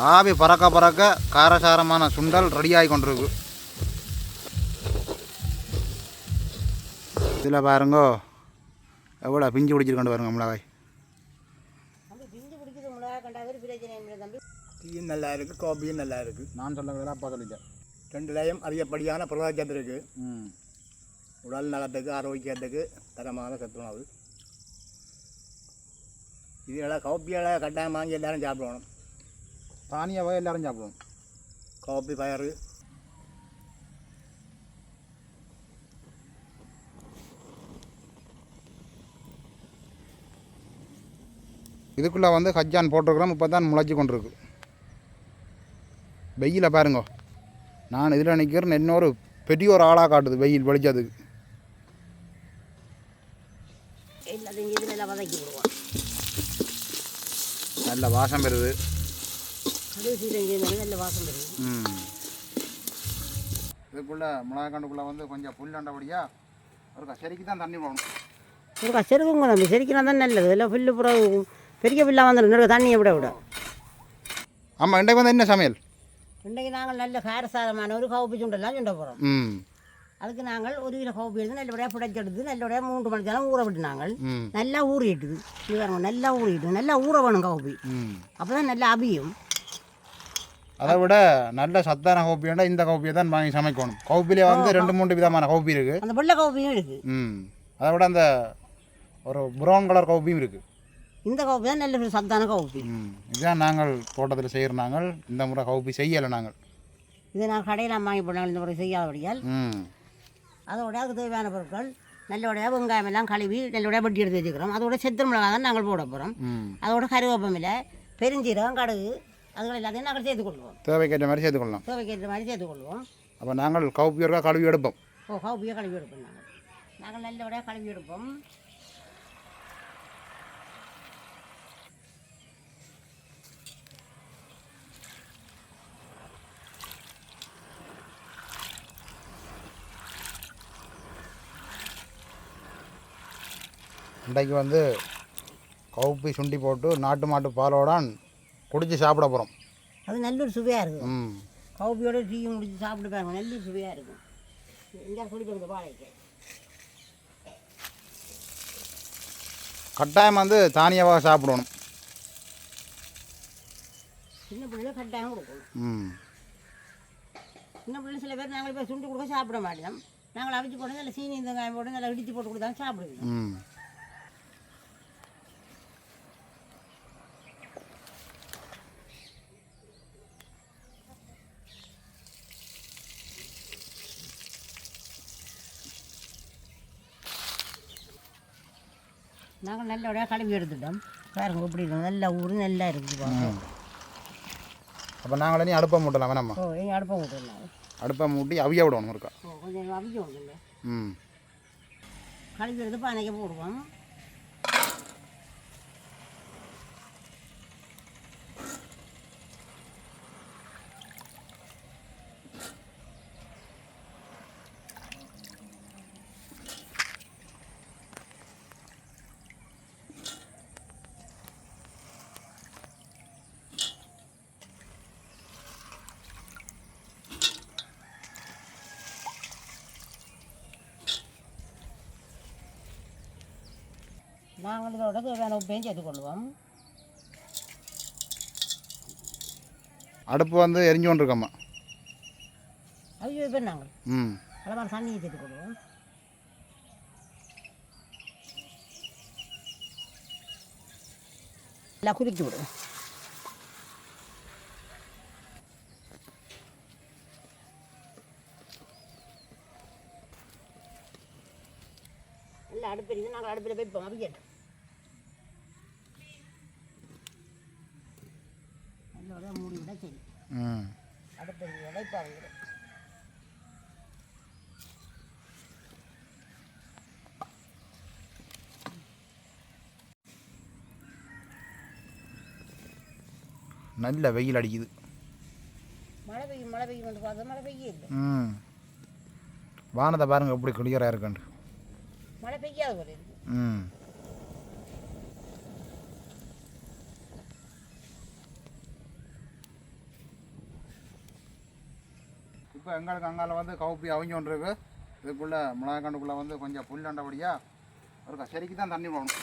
ஆவி பறக்க பறக்க காரசாரமான சுண்டல் ரெடியாகி கொண்டிருக்கு. இதில் பாருங்கோ எவ்வளோ பிஞ்சு பிடிச்சிருக்கோண்டு பாருங்க மிளகாய். டீயும் நல்லா இருக்குது, காபியும் நல்லா இருக்குது. நான் சொல்ல அப்பா சொல்லிட்டேன். ரெண்டுலேயும் அதிகப்படியான புரதச்சத்து இருக்குது. உடல் நலத்துக்கு ஆரோக்கியத்துக்கு தரமான சத்துணவு. இதெல்லாம் காப்பியெல்லாம் கட்டாயம் வாங்கி எல்லோரும் சாப்பிடணும். தானிய வகை எல்லோரும் சாப்பிடணும். காப்பி பயறு இதுக்குள்ளே வந்து கஜ்ஜான் போட்டிருக்கிறோம். இப்போ தான் முளைச்சி கொண்டிருக்கு. வெயில பாருங்க. நான் இதில் நிற்கிறேன். இன்னொரு பெரிய ஒரு ஆளாக காட்டுது வெயில் வெளிச்சதுக்கு. நல்ல வாசம் பெறுது. இதுக்குள்ளே மிளகாய்கண்டுக்குள்ளே வந்து கொஞ்சம் புல்லாண்டபடியாக ஒரு கசரிக்கு தான் தண்ணி போகணும். ஒரு கசருக்கும் கூட செரிக்கினா தான் நல்லது. இல்லை புல்லு புறம் பெரிய புல்லாக வந்துடும் தண்ணியை விட விட. ஆமாம். இன்றைக்கு வந்து என்ன சமையல்? இன்றைக்கு நாங்கள் நல்ல காரசாரமான ஒரு கவுப்பி சுண்டெல்லாம் சுண்ட போகிறோம். அதுக்கு நாங்கள் ஒரு கிலோ கவுப்பி எடுத்து நல்லபடியாக புடைச்செடுத்து நல்லபடியாக 3 மணி நேரம் ஊற விட்டு நாங்கள் நல்லா ஊறிட்டுது. இது பாருங்க நல்லா ஊறிட்டு நல்லா ஊற வேணும் கவுப்பி. அப்போ தான் நல்லா அபியும். அதை விட நல்ல சத்தான கவுப்பியோட இந்த கவுப்பியை தான் வாங்கி சமைக்கணும். கவுப்பிலே வந்து 2-3 விதமான கவுப்பி இருக்குது. அந்த வெள்ளை கவுப்பியும் இருக்குது. அதை விட அந்த ஒரு ப்ரௌன் கலர் கவுப்பியும் இருக்குது. இந்த கவுப்பி தான் நல்ல சத்தான கவுப்பி. இதுதான் நாங்கள் தோட்டத்தில் செய்கிற. நாங்கள் இந்த முறை கவுப்பி செய்யலை. நாங்கள் இதை நான் கடையில் வாங்கி போனாங்க இந்த முறை செய்யாதபடியால். அதோட அதுக்கு தேவையான பொருட்கள் நல்லபடியாக வெங்காயம் எல்லாம் கழுவி நல்லபடியாக வெட்டி எடுத்து வச்சுக்கிறோம். அதோட செத்து மிளகாய் தான் நாங்கள் போட போகிறோம். அதோட கருவேப்பமில்லை, பெருஞ்சீரகம், கடுகு அதுகள் எல்லாத்தையும் நாங்கள் சேர்த்துக்கொள்வோம். தேவைக்கேற்ற மாதிரி சேர்த்துக்கொள்ளலாம். தேவைக்கேற்ற மாதிரி சேர்த்துக்கொள்வோம். அப்போ நாங்கள் கவுப்பியோட கழுவி எடுப்போம். கவுப்பியாக கழுவி எடுப்போம். நாங்கள் நல்லபடியாக கழுவி எடுப்போம். இன்றைக்கு வந்து கவுப்பி சுண்டி போட்டு நாட்டு மாட்டு பாலோடான் குடித்து சாப்பிட போகிறோம். அது நல்ல ஒரு சுவையாக இருக்கும். கவுப்பியோட டீயும் குடிச்சு சாப்பிட்டு பாருங்க, நல்ல ஒரு சுவையாக இருக்கும். இங்கே குடிப்பது வாழைக்கு கட்டாயம் வந்து தானியமாக சாப்பிடணும். சின்ன பிள்ளைல கட்டாயம் கொடுக்கணும். சின்ன பிள்ளை சில பேர் நாங்கள் இப்போ சுண்டி கொடுக்க சாப்பிட மாட்டோம். நாங்கள் அவிச்சு போட்டு நல்லா சீனி வெங்காயம் போட்டு நல்லா இடித்து போட்டு கொடுத்தாலும் சாப்பிடுவோம். நாங்கள் நல்லபடியாக கழுவி எடுத்துட்டோம். பாருங்க எப்படி இருக்கும், நல்லா ஊர் நல்லா இருக்குது. அப்போ நாங்கள் இனி அடுப்பை மூட்டலாம் வேணாம்மா? எங்கள் அடுப்பை மூட்டலாம். அடுப்பை மூட்டி அவிய விடணும் இருக்கா? கொஞ்சம் அவிக்க விடணும். கழுவி எடுத்து பானைக்கு போடுவோம். நாங்கள் இதோட தேவையான உப்பையும் சேர்த்துக்கொள்வோம். அடுப்பு வந்து எரிஞ்சு கொண்டு இருக்கம்மா. ஐயோ இப்போ நாங்கள் அளவான தண்ணியை சேர்த்துக்கொள்வோம். எல்லாம் குதிக்கி விடுவோம். இல்லை அடுப்பு இருக்குது, நாங்கள் அடுப்பில் வைப்போம். அவிக்கட்டும். நல்லோட மூடி விட சரி. அடுப்பு வைப்பாங்க. நல்ல வெயில் அடிக்குது. மழை பெய்யும் வந்து பார்த்தா மழை பெய்யுது. வானத்தை பாருங்க எப்படி கிளியராக இருக்குண்டு. மழை பெய்யாத போல இருக்கு. இப்போ எங்களுக்கு அங்கால வந்து கவுப்பி அவிஞ்சு கொண்டு இருக்கு. இதுக்குள்ளே மிளகாக்கண்டுக்குள்ளே வந்து கொஞ்சம் புல்லாண்டபடியாக ஒரு செடிக்கு தான் தண்ணி போகணும்.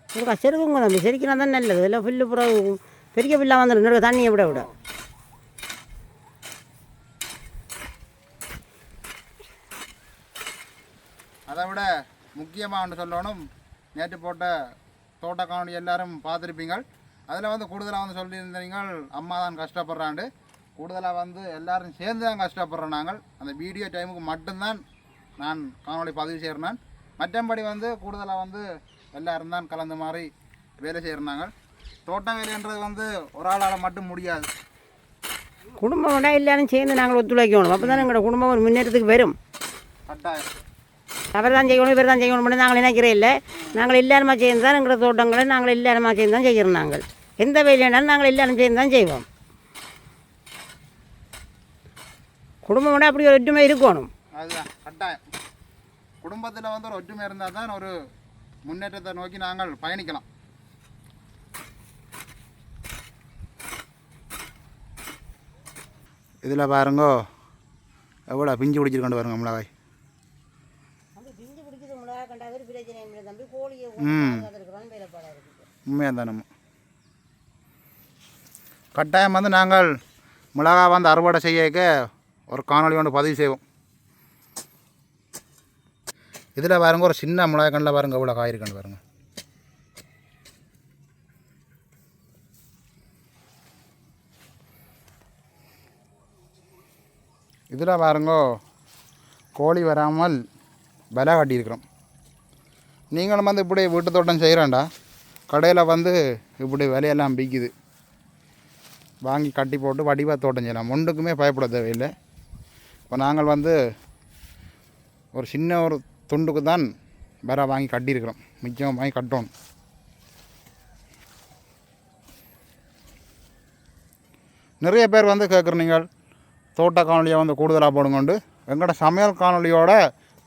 ஒரு செருக்குங்க தம்பி, செரிக்கினா தான் நல்லது. இல்லை புல்லு புறம் பெரிய புல்லாக வந்துடும், தண்ணியை விட அதை விட முக்கியமாக ஒன்று சொல்லணும், நேற்று போட்ட தோட்ட காணொலி எல்லாரும் பார்த்துருப்பீங்க. அதில் வந்து கூடுதலாக வந்து சொல்லியிருந்தீங்க அம்மா தான் கஷ்டப்படுறாண்டு. கூடுதலாக வந்து எல்லோரும் சேர்ந்து தான் கஷ்டப்படுறோம். நாங்கள் அந்த வீடியோ டைமுக்கு மட்டும்தான் நான் காணொலி பதிவு செய்கிறேன். மற்றபடி வந்து கூடுதலாக வந்து எல்லோரும் தான் கலந்து மாதிரி வேலை செய்கிறாங்க. தோட்ட வேலைன்றது வந்து ஒரு ஆளால் மட்டும் முடியாது. குடும்பம் விட எல்லாரும் சேர்ந்து நாங்கள் ஒத்துழைக்கணும். அப்போ தான் எங்களோட குடும்பம் ஒரு முன்னேற்றத்துக்கு வரும். கட்டாயம் அவர் தான் செய்யணும், இவர் தான் செய்யணும் நாங்கள் நினைக்கிறேன். இல்லை, நாங்கள் எல்லாருமா சேர்ந்து தான் எங்களோட தோட்டங்களை நாங்கள் எல்லாருமா சேர்ந்து தான் செய்கிறோம். நாங்கள் எந்த வேலையானாலும் நாங்கள் எல்லாரும் சேர்ந்து தான் செய்வோம். குடும்பம் விட அப்படி ஒரு ஒற்றுமை இருக்கணும். அதுதான் கட்டாயம். குடும்பத்தில் வந்து ஒரு ஒற்றுமை இருந்தால் தான் ஒரு முன்னேற்றத்தை நோக்கி நாங்கள் பயணிக்கலாம். இதில் பாருங்கோ எவ்வளோ பிஞ்சு பிடிச்சிருக்கோண்டு பாருங்க மிளகாய். உண்மையாக தான் நம்ம கட்டாயம் வந்து நாங்கள் மிளகா வந்து அறுவடை செய்யக்க ஒரு காணொலி ஒன்று பதிவு செய்வோம். இதில் பாருங்க ஒரு சின்ன மிளகாய் கண்ணில் பாருங்க எவ்வளோ காய் இருக்குன்னு பாருங்க. இதில் பாருங்கோ கோழி வராமல் விலை கட்டியிருக்கிறோம். நீங்களும் வந்து இப்படி வீட்டு தோட்டம் செய்கிறேன்டா, கடையில் வந்து இப்படி விலையெல்லாம் பிக்குது. வாங்கி கட்டி போட்டு வடிவாக தோட்டம் செய்யலாம், ஒன்றுக்குமே பயப்பட தேவையில்லை. இப்போ நாங்கள் வந்து ஒரு சின்ன ஒரு துண்டுக்கு தான் வேற வாங்கி கட்டியிருக்கிறோம், மிச்சம் வாங்கி கட்டணும். நிறைய பேர் வந்து கேட்குறீங்க தோட்ட காணொலியை வந்து கூடுதலாக போடுங்கொண்டு. எங்களோட சமையல் காணொலியோட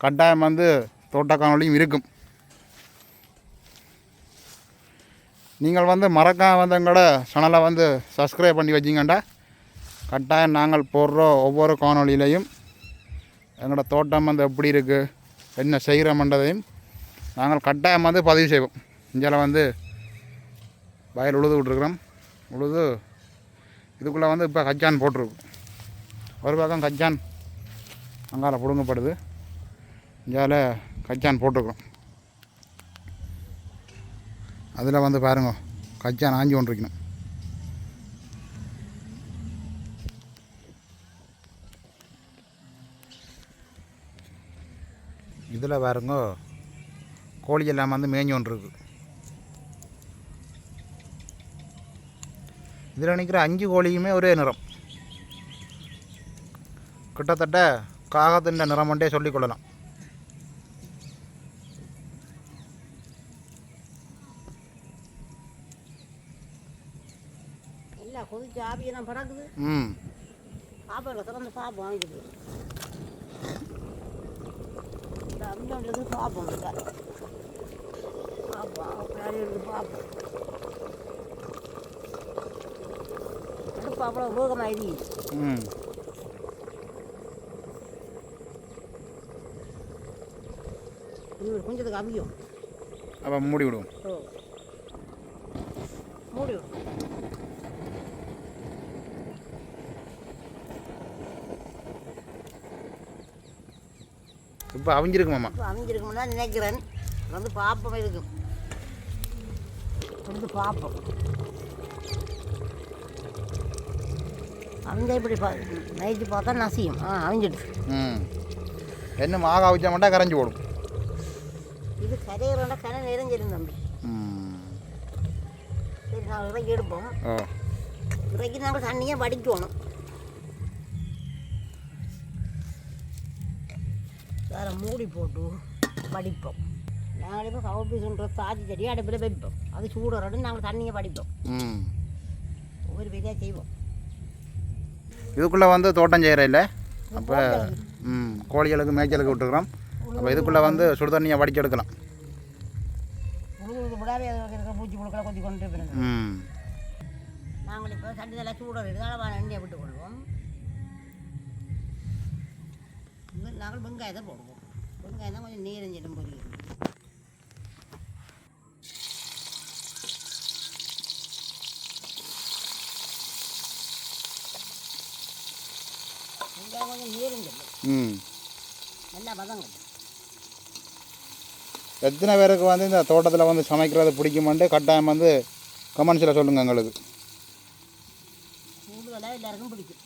கட்டாயம் வந்து தோட்ட காணொலியும் இருக்கும். நீங்கள் வந்து மறக்காம வந்து எங்களோட சேனலை வந்து சப்ஸ்கிரைப் பண்ணி வச்சிங்கண்டா கட்டாயம் நாங்கள் போடுற ஒவ்வொரு காணொலியிலையும் எங்களோட தோட்டம் வந்து எப்படி இருக்குது, என்ன செய்கிறோம்ன்றதையும் நாங்கள் கட்டாயம் வந்து பதிவு செய்வோம். இங்கே வந்து வயல் உழுது விட்ருக்குறோம். உழுது இதுக்குள்ளே வந்து இப்போ கச்சான் போட்டிருக்கு. ஒரு பக்கம் கச்சான் அங்கால பிடுங்கப்படுது, இங்கே கச்சான் போட்டிருக்கிறோம். அதில் வந்து பாருங்க கச்சான் ஆஞ்சி கொண்டிருக்கணும். இதில் பாருங்க கோழி எல்லாம் வந்து மேய்ஞ்சு கொண்டிருக்கு. இதில் நிற்கிற 5 கோழியுமே ஒரே நிறம், கிட்டத்தட்ட காகத்தின் நிறம் ஒன்றே சொல்லிக்கொள்ளலாம். கொதிச்சு ஆவியெல்லாம் பறக்குது. சாப்பாடு திறந்து சாப்பிடும் வாங்கிட்டு அம்மாண்டது பார்ப்போம், பார்ப்போம். அடுப்பு அவ்வளோ வேகமாக எரியுது. கொஞ்சத்துக்கு அவியும். அப்போ மூடி விடுவோம். மூடி விடும். இப்போ அவிஞ்சிருக்குமாம்மா? இப்போ அவிஞ்சிருக்கும்னா நினைக்கிறேன். வந்து பார்ப்போம், இருக்கும் வந்து பார்ப்போம். அவிஞ்சா இப்படி நைட்டு பார்த்தா நசியும். அவிஞ்சிடுச்சு. என்ன மாக அவிச்சா மட்டும் கரைஞ்சி போடும். இது கரையிறோன்னா கரை நிறைஞ்சிடும் தம்பி. சரி, நாங்கள் இறக்கி எடுப்போம். இறக்கி நாங்கள் தண்ணியாக வடிக்கணும். வேறு மூடி போட்டு வடிப்போம். நாங்கள் இப்போ கவுப்பீசுன்ற சாதி செடியை அடுப்பில் வைப்போம். அது சூடுறோன்னு நாங்கள் தண்ணியை வடிப்போம். ஒவ்வொரு வேலையாக செய்வோம். இதுக்குள்ளே வந்து தோட்டம் செய்கிற இல்லை, அப்போ கோழிகளுக்கு மேய்ச்சலுக்கு விட்டுக்கிறோம். அப்போ இதுக்குள்ளே வந்து சுடு தண்ணியை வடிச்சு எடுக்கலாம். விடாவே பூச்சி புழுக்களை கொஞ்சம் கொண்டு போயிருங்க. நாங்கள் இப்போ சட்டி நல்லா சூடாக இருக்குது, அளவான எண்ணெயை விட்டு கொள்வோம். முதல் நாங்கள் வெங்காயத்தை போடுவோம். வெங்காயம் தான் கொஞ்சம் நேரஞ்சலும் பொரியும். வெங்காயம் கொஞ்சம் நேரஞ்சலும் நல்லா வதங்கட்டும். எத்தனை பேருக்கு வந்து இந்த தோட்டத்தில் வந்து சமைக்கிறது பிடிக்குமான்ட்டு கட்டாயம் வந்து கமெண்ட்ஸில் சொல்லுங்கள் எங்களுக்கு. கூடுதலாக எல்லாருக்கும் பிடிக்கும்.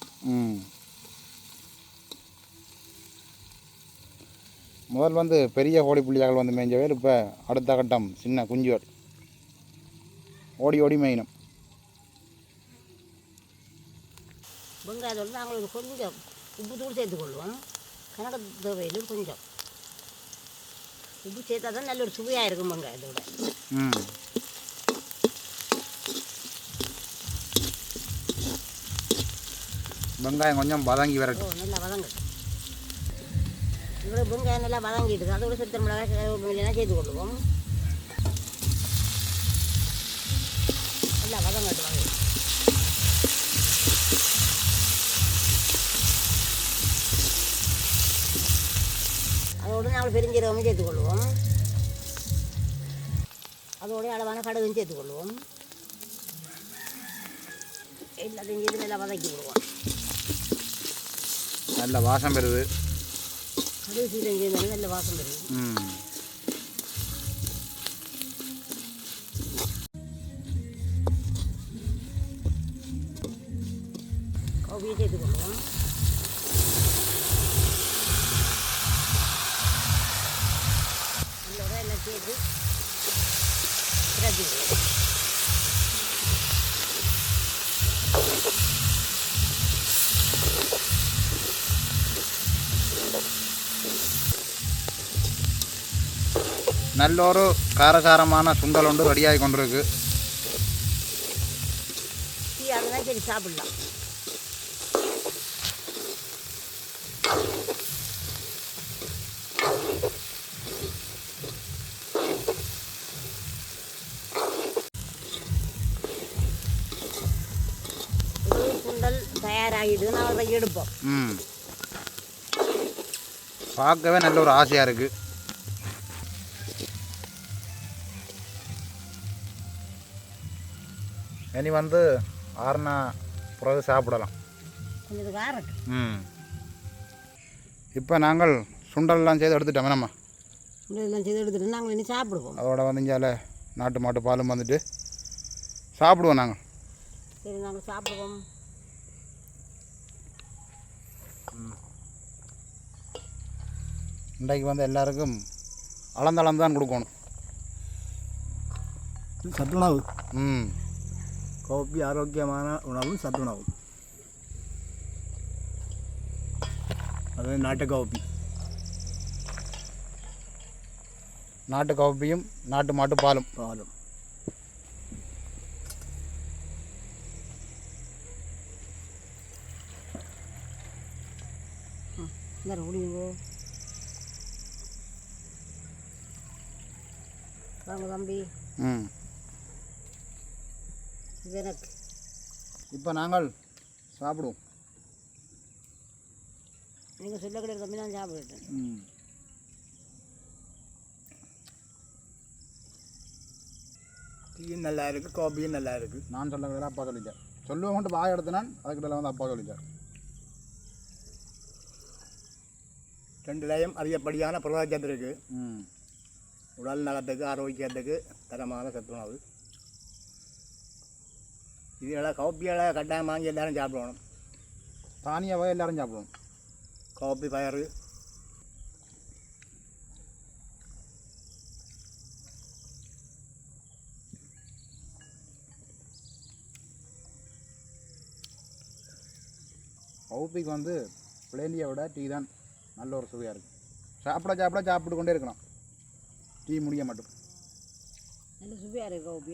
முதல் வந்து பெரிய கோழி புள்ளியாக்கள் வந்து மேய்ஞ்சவே இப்போ அடுத்த கட்டம் சின்ன குஞ்சுகள் ஓடி ஓடி மேயினும். வெங்காயத்தோடு நாங்களுக்கு கொஞ்சம் உப்பு தூள் சேர்த்துக்கொள்வோம். கணக்கு தேவையில் கொஞ்சம் உப்பு சேர்த்தா தான் நல்ல ஒரு சுவையாக இருக்கும் வெங்காயத்தோட. வெங்காயம் கொஞ்சம் வதங்கி வரட்டும். நல்லா வதங்கட்டும். இவ்வளோ வெங்காயம் நல்லா வதங்கிடுது. அதோட சித்திர மிளகாய் கருவேப்பிலையெல்லாம் சேர்த்து கொள்ளுவோம். நல்லா வதங்கட்டும். அதோடு நாங்கள் பெருஞ்சீரகமும் சேர்த்துக்கொள்வோம். அதோடய அளவான கடுகும் சேர்த்துக்கொள்வோம். எல்லாத்தையும் சேர்த்து நல்லா வதக்கி விடுவோம். நல்ல வாசம் பெறுது. கடுகு சீரகம் சேர்ந்தாலும் நல்ல வாசம் பெறுது. கோபியை சேர்த்துக்கொள்வோம். அதோட எல்லாம் சேர்த்து பிரட்டி விடுவோம். நல்ல ஒரு காரசாரமான சுண்டல் ஒன்று ரெடியாகி கொண்டிருக்கு. அதெல்லாம் சரி சாப்பிடலாம். சுண்டல் தயாராகிட்டு நான் அதை எடுப்போம். பார்க்கவே நல்ல ஒரு ஆசையாக இருக்குது. இனி வந்து ஆறுனா பிறகு சாப்பிடலாம். இப்போ நாங்கள் சுண்டல்லாம் செய்து எடுத்துட்டோம். நம்ம சுண்டல்லாம் செய்து எடுத்துட்டு நாங்கள் இனி சாப்பிடுவோம். அதோட வந்து இங்கே நாட்டு மாட்டு பாலும் வந்துட்டு சாப்பிடுவோம் நாங்கள். சரி, நாங்கள் சாப்பிடுவோம். இன்றைக்கு வந்து எல்லாருக்கும் அளந்தளந்து தான் கொடுக்கணும். சத்துணவு. கோபி ஆரோக்கியமான உணவும் சத்துணவும். அது நாட்டு கோபி. நாட்டு கோபியும் நாட்டு மாட்டு பாலும். வாங்க தம்பி. இப்போ நாங்கள் சாப்பிடுவோம். நீங்கள் சொல்ல கிடையாது தம்பி, நான் சாப்பிடுட்டேன். டீயும் நல்லா இருக்குது, காபியும் நல்லா இருக்குது. நான் சொல்ல கிடையாது, அப்பா சொல்லிட்டேன். சொல்லுவோம் மட்டும் வாய் எடுத்தினான், அதுக்கிட்ட வந்து அப்பா சொல்லிட்டார். ரெண்டுலேயும் அதிகப்படியான புரதச்சத்து இருக்குது. உடல் நலத்துக்கு ஆரோக்கியத்துக்கு தரமான சத்துணவு. இதெல்லாம் காப்பியெல்லாம் கட்டாயம் வாங்கி எல்லோரும் சாப்பிடணும். தானியாவே எல்லோரும் சாப்பிடணும். காப்பி பயறு கவுப்பிக்கு வந்து பிளேண்டியை விட டீ தான் நல்ல ஒரு சுவையாக இருக்குது. சாப்பிட்டு கொண்டே இருக்கலாம். டீ முடிய மட்டும் நல்ல சுவையாக இருக்கு கவுப்பி.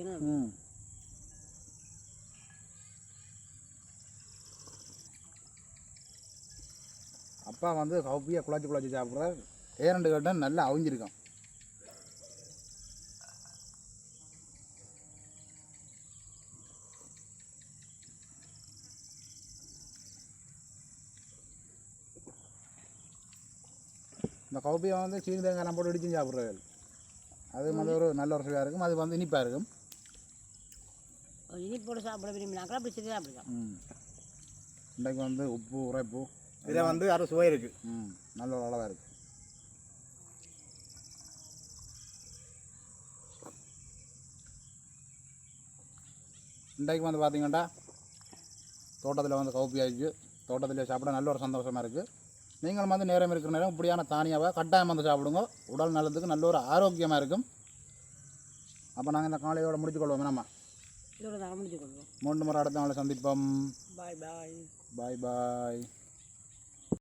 அப்பா வந்து கவுப்பியை குழச்சி சாப்பிட்றாரு. ஏரண்டு கட்டன் நல்லா அவிஞ்சிருக்கான். இந்த கௌப்பியை வந்து சீனி தேங்காய் போட்டு இடிச்சு சாப்பிட்றது அது வந்து ஒரு நல்ல ஒரு சுவையாக இருக்கும். அது வந்து இனிப்பாக இருக்கும். இனிப்போடு சாப்பிட விரும்பினாக்கா அப்படி சொல்லி சாப்பிடலாம். இன்றைக்கு வந்து உப்பு உரைப்பு இதில் வந்து அரை சுவை இருக்குது. நல்ல ஒரு அளவாக இருக்குது. இன்றைக்கு வந்து பார்த்திங்கன்னா தோட்டத்தில் வந்து கௌப்பி ஆயிடுச்சு. தோட்டத்தில் சாப்பிட நல்ல ஒரு சந்தோஷமாக இருக்குது. நீங்களும் வந்து நேரம் இருக்கிற நேரம் இப்படியான தானியாவை கட்டாயம் வந்து சாப்பிடுங்க. உடல் நலத்துக்கு நல்ல ஒரு ஆரோக்கியமாக இருக்கும். அப்போ நாங்கள் இந்த காலையோடு முடிச்சுக்கொள்வோம். நம்ம இதோட தான் முடிச்சுக்கொள்வோம். மூன்று முறை அடுத்த நாளை சந்திப்போம். பாய் பாய். பாய் பாய்.